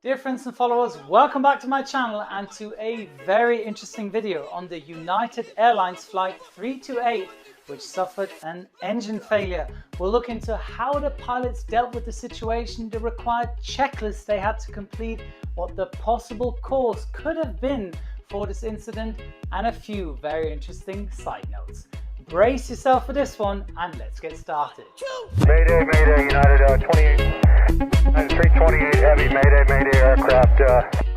Dear friends and followers, welcome back to my channel and to a very interesting video on the United Airlines flight 328, which suffered an engine failure. We'll look into how the pilots dealt with the situation, the required checklists they had to complete, what the possible cause could have been for this incident, and a few very interesting side notes. Brace yourself for this one and let's get started. Mayday, Mayday, United 328 Heavy, Mayday, Mayday aircraft.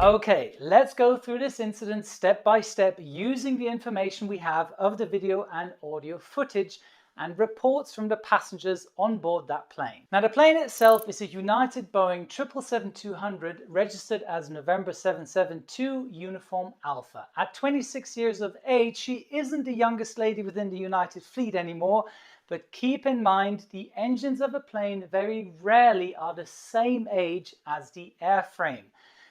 Okay, let's go through this incident step by step using the information we have of the video and audio footage and reports from the passengers on board that plane. Now, the plane itself is a United Boeing 777-200 registered as November 772 Uniform Alpha. At 26 years of age, she isn't the youngest lady within the United fleet anymore, but keep in mind the engines of a plane very rarely are the same age as the airframe.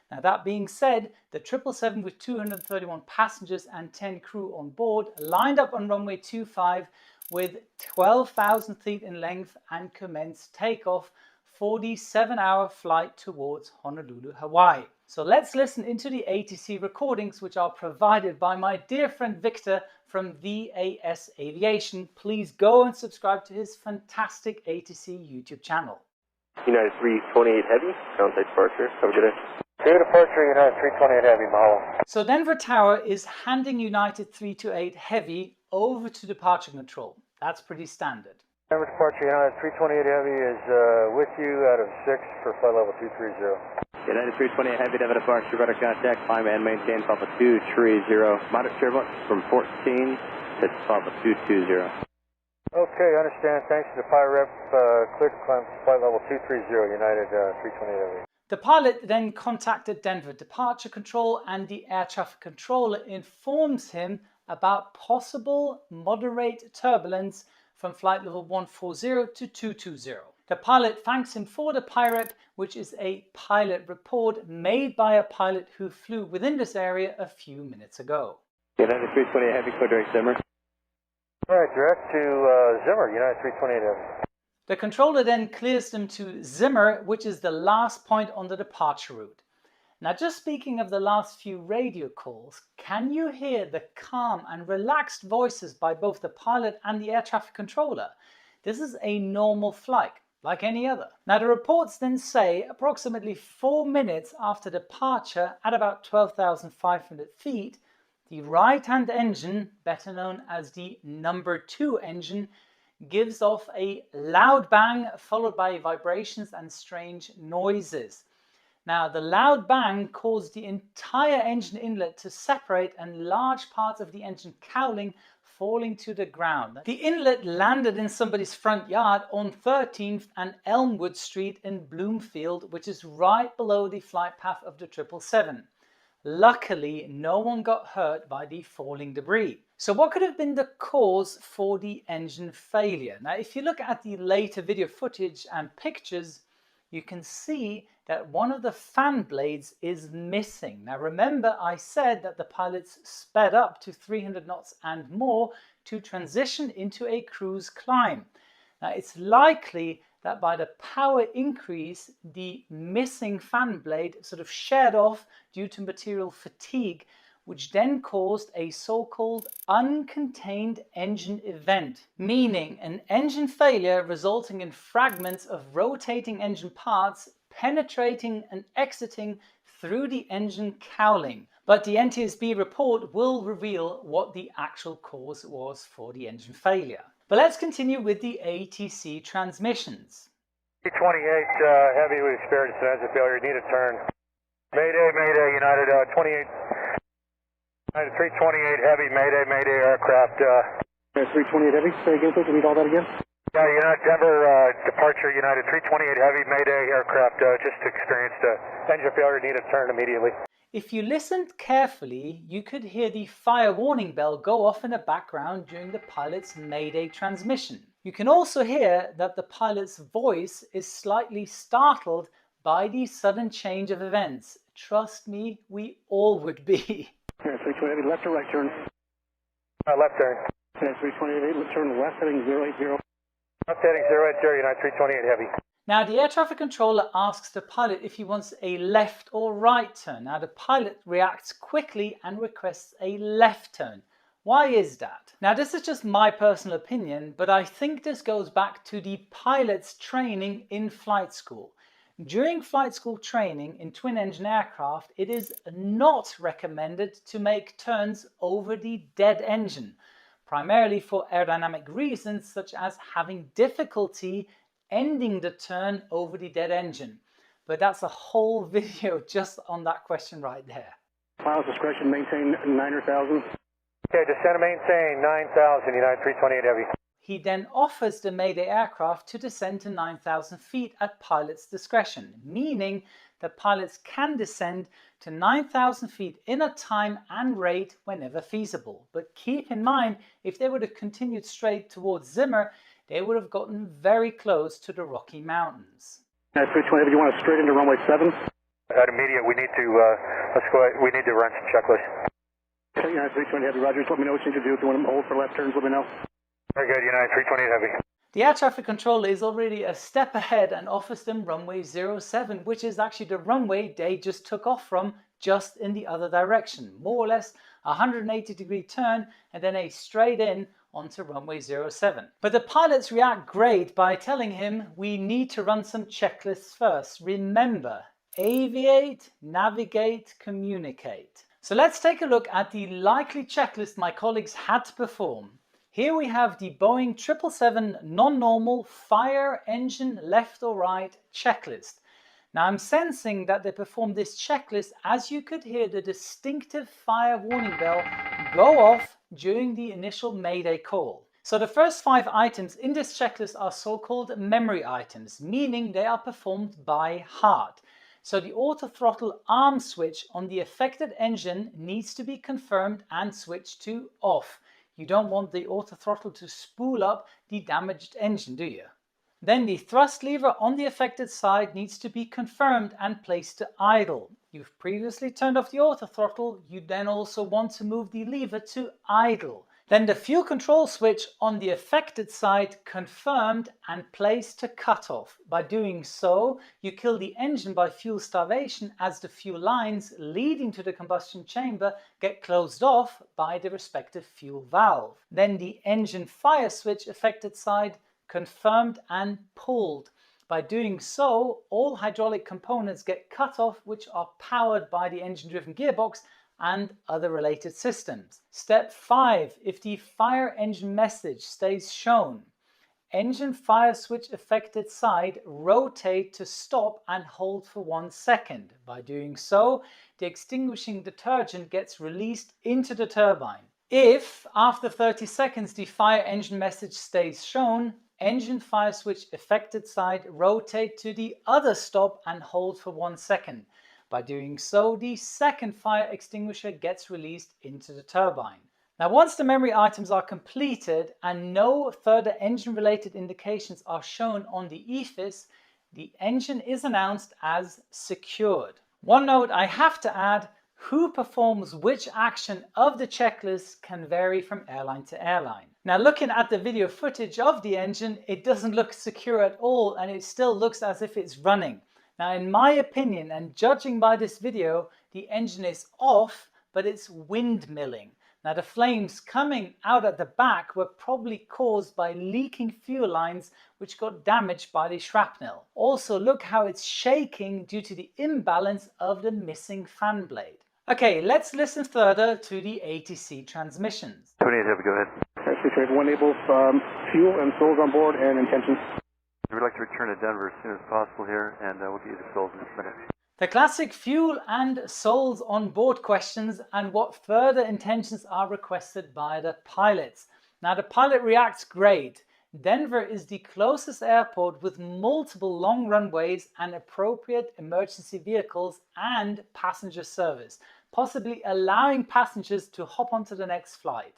Now, that being said, the 777 with 231 passengers and 10 crew on board lined up on runway 25 with 12,000 feet in length and commenced takeoff for the 7-hour flight towards Honolulu, Hawaii. So let's listen into the ATC recordings, which are provided by my dear friend Victor from VAS Aviation. Please go and subscribe to his fantastic ATC YouTube channel. United 328 Heavy, downside departure. Have a good day. Clear departure, United 328 Heavy, Mahalo. So Denver Tower is handing United 328 Heavy over to departure control. That's pretty standard. Denver departure, United 328 Heavy is with you out of 6 for flight level 230. United 328 Heavy, Denver departure, rudder contact, climb and maintain Papa 230. Moderate turbulence from 14 to Papa 220. Okay, understand. Thanks to the pilot rep. Clear to climb flight level 230, United 328 Heavy. The pilot then contacted Denver Departure Control and the air traffic controller informs him about possible moderate turbulence from flight level 140 to 220. The pilot thanks him for the PIREP, which is a pilot report made by a pilot who flew within this area a few minutes ago. United 328 Heavy, clear direct Zimmer. All right, direct to Zimmer, United 328 Heavy. The controller then clears them to Zimmer, which is the last point on the departure route. Now, just speaking of the last few radio calls, can you hear the calm and relaxed voices by both the pilot and the air traffic controller? This is a normal flight, like any other. Now, the reports then say approximately 4 minutes after departure at about 12,500 feet, the right-hand engine, better known as the number 2 engine, gives off a loud bang followed by vibrations and strange noises. Now, the loud bang caused the entire engine inlet to separate and large parts of the engine cowling falling to the ground. The inlet landed in somebody's front yard on 13th and Elmwood Street in Bloomfield, which is right below the flight path of the 777. Luckily, no one got hurt by the falling debris. So what could have been the cause for the engine failure? Now, if you look at the later video footage and pictures, you can see that one of the fan blades is missing. Now, remember I said that the pilots sped up to 300 knots and more to transition into a cruise climb. Now, it's likely that by the power increase, the missing fan blade sort of shared off due to material fatigue, which then caused a so-called uncontained engine event, meaning an engine failure resulting in fragments of rotating engine parts penetrating and exiting through the engine cowling. But the NTSB report will reveal what the actual cause was for the engine failure. But let's continue with the ATC transmissions. 328 Heavy, we experienced an engine failure. Need a turn. Mayday, Mayday, United 28. United 328 Heavy, Mayday, Mayday aircraft. 328 Heavy, say again, please, read all that again. Yeah, United Denver departure, United 328 Heavy, Mayday aircraft. Just experienced an engine failure. Need a turn immediately. If you listened carefully, you could hear the fire warning bell go off in the background during the pilot's Mayday transmission. You can also hear that the pilot's voice is slightly startled by the sudden change of events. Trust me, we all would be. 328 left or right turn? Left turn. 328 left turn left heading 080. Left heading 080, United 328 Heavy. Now, the air traffic controller asks the pilot if he wants a left or right turn. Now, the pilot reacts quickly and requests a left turn. Why is that? Now, this is just my personal opinion, but I think this goes back to the pilot's training in flight school. During flight school training in twin-engine aircraft, it is not recommended to make turns over the dead engine, primarily for aerodynamic reasons such as having difficulty ending the turn over the dead engine. But that's a whole video just on that question right there. Pilot's discretion, maintain 9,000. Okay, descend and maintain 9,000, United 328 Heavy. He then offers the Mayday aircraft to descend to 9,000 feet at pilot's discretion, meaning that pilots can descend to 9,000 feet in a time and rate whenever feasible. But keep in mind, if they would have continued straight towards Zimmer, they would have gotten very close to the Rocky Mountains. 320, you want us straight into runway 7? At immediate, we need to we need to run some checklists. Okay, United 320 Heavy, Roger. Just let me know what you need to do. If you want to hold for left turns, let me know. Very good, United 328 Heavy. The air traffic controller is already a step ahead and offers them runway 07, which is actually the runway they just took off from, just in the other direction. More or less a 180-degree turn and then a straight in onto runway 07. But the pilots react great by telling him we need to run some checklists first. Remember, aviate, navigate, communicate. So let's take a look at the likely checklist my colleagues had to perform. Here we have the Boeing 777 non-normal fire engine left or right checklist. Now I'm sensing that they performed this checklist as you could hear the distinctive fire warning bell go off during the initial Mayday call. So the first 5 items in this checklist are so-called memory items, meaning they are performed by heart. So the auto throttle arm switch on the affected engine needs to be confirmed and switched to off. You don't want the auto throttle to spool up the damaged engine, do you? Then the thrust lever on the affected side needs to be confirmed and placed to idle. You've previously turned off the auto throttle, you then also want to move the lever to idle. Then the fuel control switch on the affected side confirmed and placed to cutoff. By doing so, you kill the engine by fuel starvation as the fuel lines leading to the combustion chamber get closed off by the respective fuel valve. Then the engine fire switch affected side confirmed and pulled. By doing so, all hydraulic components get cut off which are powered by the engine-driven gearbox and other related systems. Step 5. If the fire engine message stays shown, engine fire switch affected side rotate to stop and hold for 1 second. By doing so, the extinguishing detergent gets released into the turbine. If, after 30 seconds, the fire engine message stays shown, engine fire switch affected side rotate to the other stop and hold for 1 second. By doing so, the second fire extinguisher gets released into the turbine. Now, once the memory items are completed and no further engine-related indications are shown on the EFIS, the engine is announced as secured. One note I have to add, who performs which action of the checklist can vary from airline to airline. Now, looking at the video footage of the engine, it doesn't look secure at all and it still looks as if it's running. Now, in my opinion, and judging by this video, the engine is off, but it's windmilling. Now, the flames coming out at the back were probably caused by leaking fuel lines which got damaged by the shrapnel. Also, look how it's shaking due to the imbalance of the missing fan blade. Okay, let's listen further to the ATC transmissions. 28 Heavy, go ahead. Actually, one able fuel and souls on board and intentions. We'd like to return to Denver as soon as possible here, and we'll get you the souls in a minute. The classic fuel and souls on board questions and what further intentions are requested by the pilots. Now, the pilot reacts great. Denver is the closest airport with multiple long runways and appropriate emergency vehicles and passenger service, possibly allowing passengers to hop onto the next flight.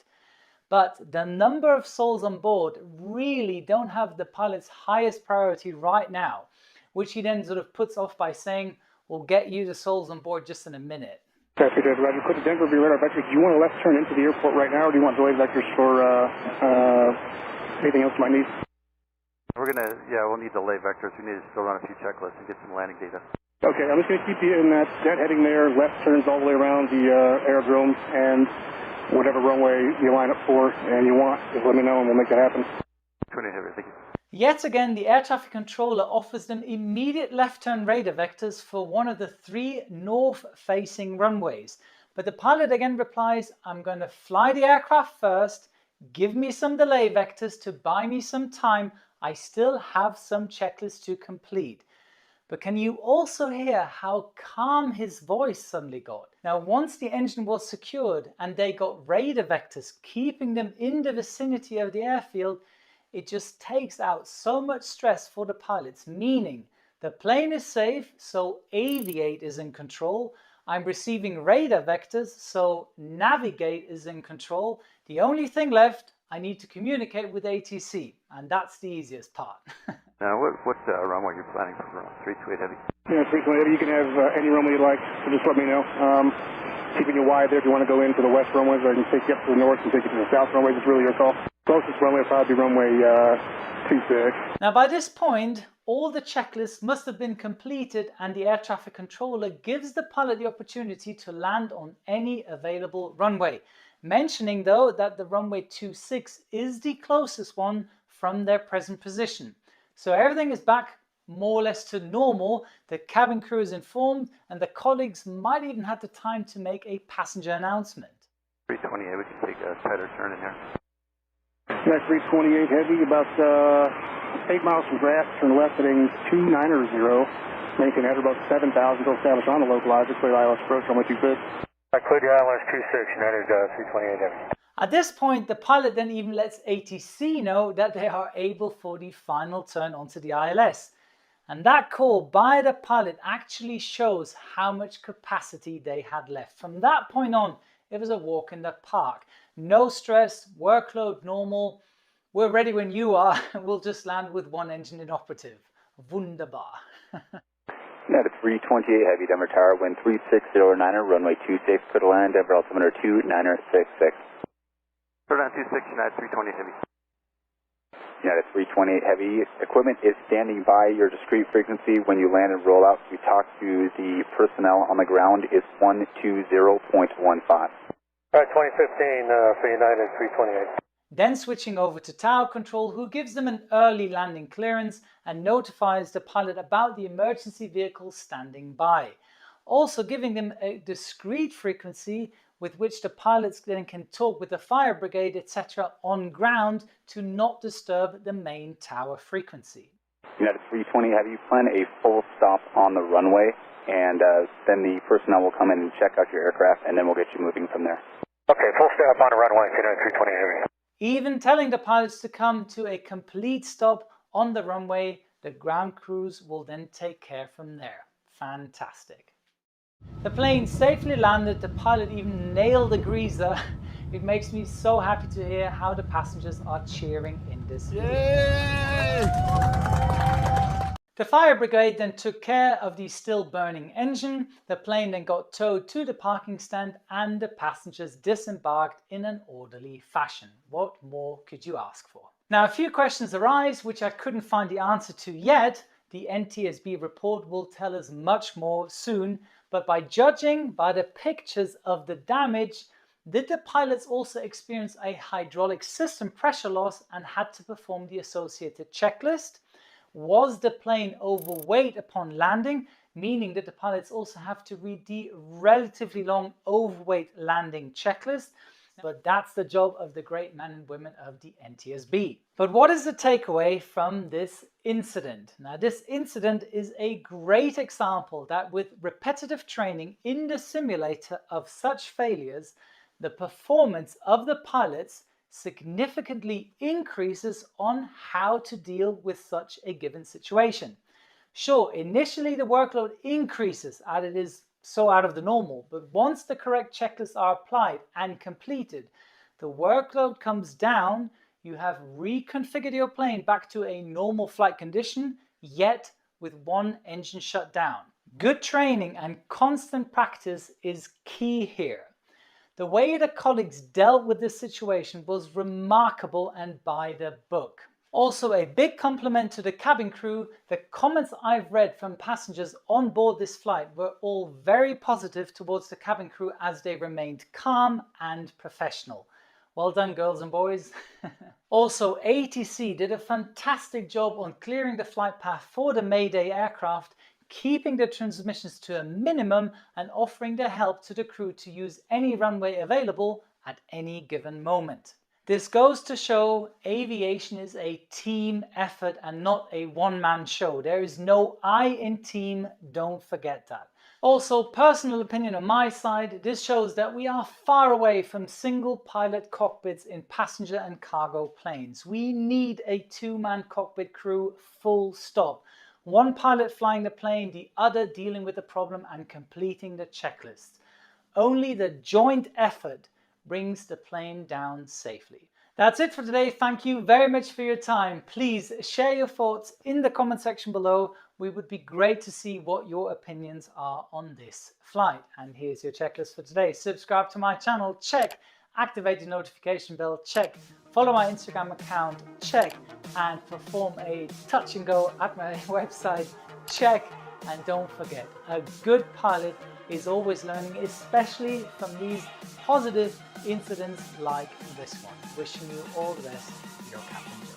But the number of souls on board really don't have the pilot's highest priority right now, which he then sort of puts off by saying, we'll get you the souls on board just in a minute. Okay, Roger. Could Denver be radar vectors? Do you want a left turn into the airport right now, or do you want delayed vectors for anything else you might need? We'll need the lay vectors. We need to still run a few checklists and get some landing data. Okay, I'm just going to keep you in that heading there. Left turns all the way around the aerodrome, and whatever runway you line up for and you want, just let me know and we'll make that happen. 28 Heavy, thank you. Yet again, the air traffic controller offers them immediate left turn radar vectors for one of the 3 north-facing runways. But the pilot again replies, I'm going to fly the aircraft first, give me some delay vectors to buy me some time. I still have some checklists to complete. But can you also hear how calm his voice suddenly got? Now, once the engine was secured and they got radar vectors keeping them in the vicinity of the airfield, it just takes out so much stress for the pilots, meaning the plane is safe, so Aviate is in control. I'm receiving radar vectors, so Navigate is in control. The only thing left, I need to communicate with ATC, and that's the easiest part. Now, what runway you're planning for 328 Heavy? Yeah, 328 Heavy, you can have any runway you like, so just let me know. Keeping you wide there if you want to go into the west runways, or I can take you up to the north and take you to the south runways. It's really your call. Closest runway will probably be runway 26. Now, by this point, all the checklists must have been completed and the air traffic controller gives the pilot the opportunity to land on any available runway. Mentioning though that the runway 26 is the closest one from their present position. So everything is back more or less to normal. The cabin crew is informed and the colleagues might even have the time to make a passenger announcement. 328, we can take a tighter turn in here. Next 328 Heavy, about 8 miles from draft, turn left heading 290. Maintain header about 7,000, go establish on the localizer, clear ILS approach, runway 26. I cleared the ILS 26, United 328 Heavy. At this point, the pilot then even lets ATC know that they are able for the final turn onto the ILS. And that call by the pilot actually shows how much capacity they had left. From that point on, it was a walk in the park. No stress, workload normal. We're ready when you are. We'll just land with one engine inoperative. Wunderbar. United 328 Heavy, Denver Tower, wind 3609, runway 26, clear to land, Denver altimeter 2966. Clear down 26, United 328 Heavy. United 328 Heavy, equipment is standing by your discrete frequency. When you land and roll out, you talk to the personnel on the ground. It's 120.15. All right, 2015 for United 328. Then switching over to tower control, who gives them an early landing clearance and notifies the pilot about the emergency vehicle standing by. Also giving them a discrete frequency with which the pilots then can talk with the fire brigade, etc. on ground to not disturb the main tower frequency. United 320 Heavy, plan a full stop on the runway, and then the personnel will come in and check out your aircraft, and then we'll get you moving from there. Okay, full stop on the runway, United 320 Heavy. Even telling the pilots to come to a complete stop on the runway, the ground crews will then take care from there. Fantastic. The plane safely landed, the pilot even nailed the greaser. It makes me so happy to hear how the passengers are cheering in this video. The fire brigade then took care of the still burning engine. The plane then got towed to the parking stand and the passengers disembarked in an orderly fashion. What more could you ask for? Now, a few questions arise which I couldn't find the answer to yet. The NTSB report will tell us much more soon, but by judging by the pictures of the damage, did the pilots also experience a hydraulic system pressure loss and had to perform the associated checklist? Was the plane overweight upon landing, meaning that the pilots also have to read the relatively long overweight landing checklist? But that's the job of the great men and women of the NTSB. But what is the takeaway from this incident? Now, this incident is a great example that with repetitive training in the simulator of such failures, the performance of the pilots significantly increases on how to deal with such a given situation. Sure, initially the workload increases as it is so out of the normal, but once the correct checklists are applied and completed, the workload comes down, you have reconfigured your plane back to a normal flight condition, yet with one engine shut down. Good training and constant practice is key here. The way the colleagues dealt with this situation was remarkable and by the book. Also, a big compliment to the cabin crew. The comments I've read from passengers on board this flight were all very positive towards the cabin crew as they remained calm and professional. Well done, girls and boys. Also, ATC did a fantastic job on clearing the flight path for the Mayday aircraft, keeping the transmissions to a minimum and offering their help to the crew to use any runway available at any given moment. This goes to show aviation is a team effort and not a one-man show. There is no I in team, don't forget that. Also, personal opinion on my side, this shows that we are far away from single pilot cockpits in passenger and cargo planes. We need a two-man cockpit crew, full stop. One pilot flying the plane, the other dealing with the problem and completing the checklist. Only the joint effort brings the plane down safely. That's it for today. Thank you very much for your time. Please share your thoughts in the comment section below. We would be great to see what your opinions are on this flight. And here's your checklist for today. Subscribe to my channel, check. Activate the notification bell, check. Follow my Instagram account, check. And perform a touch and go at my website, check. And don't forget, a good pilot is always learning, especially from these positive incidents like this one. Wishing you all the best, your Captain Joe.